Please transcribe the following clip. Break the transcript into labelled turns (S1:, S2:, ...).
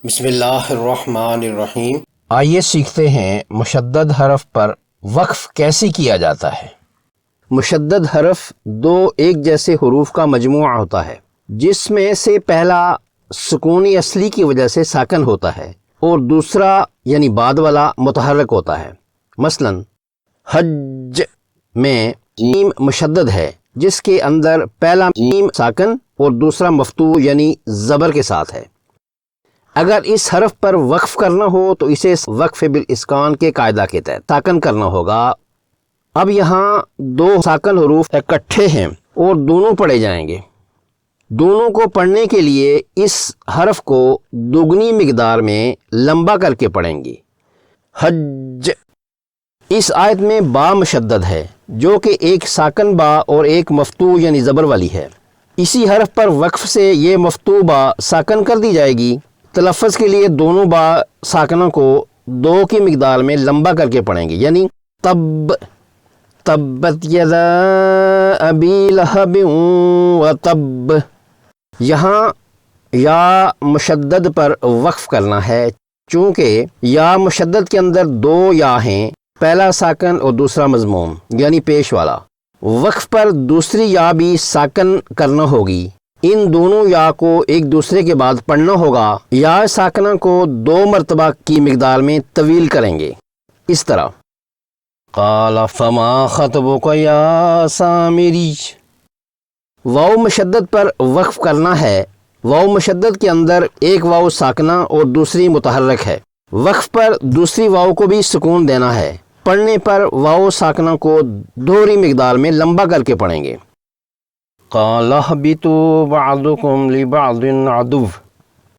S1: بسم اللہ الرحمن الرحیم۔
S2: آئیے سیکھتے ہیں مشدد حرف پر وقف کیسے کیا جاتا ہے۔ مشدد حرف دو ایک جیسے حروف کا مجموعہ ہوتا ہے جس میں سے پہلا سکون اصلی کی وجہ سے ساکن ہوتا ہے اور دوسرا یعنی بعد والا متحرک ہوتا ہے۔ مثلا حج میں جیم مشدد ہے جس کے اندر پہلا جیم ساکن اور دوسرا مفتوح یعنی زبر کے ساتھ ہے۔ اگر اس حرف پر وقف کرنا ہو تو اسے وقف بالاسکان کے قاعدہ کے تحت ساکن کرنا ہوگا۔ اب یہاں دو ساکن حروف اکٹھے ہیں اور دونوں پڑھے جائیں گے۔ دونوں کو پڑھنے کے لیے اس حرف کو دوگنی مقدار میں لمبا کر کے پڑھیں گے۔ حج اس آیت میں با مشدد ہے جو کہ ایک ساکن با اور ایک مفتوح یعنی زبر والی ہے۔ اسی حرف پر وقف سے یہ مفتوح با ساکن کر دی جائے گی۔ تلفظ کے لیے دونوں با ساکنوں کو دو کی مقدار میں لمبا کر کے پڑھیں گے، یعنی تبت یدا ابی لہب وتب۔ یہاں یا مشدد پر وقف کرنا ہے چونکہ یا مشدد کے اندر دو یا ہیں، پہلا ساکن اور دوسرا مضموم یعنی پیش والا۔ وقف پر دوسری یا بھی ساکن کرنا ہوگی۔ ان دونوں یا کو ایک دوسرے کے بعد پڑھنا ہوگا۔ یا ساکنہ کو دو مرتبہ کی مقدار میں طویل کریں گے، اس طرح قال فما خطبک یا سامری۔ واو مشدد پر وقف کرنا ہے۔ واو مشدد کے اندر ایک واو ساکنہ اور دوسری متحرک ہے۔ وقف پر دوسری واو کو بھی سکون دینا ہے۔ پڑھنے پر واو ساکنہ کو دوہری مقدار میں لمبا کر کے پڑھیں گے۔ قال اهبطوا بعضكم لبعض عدو۔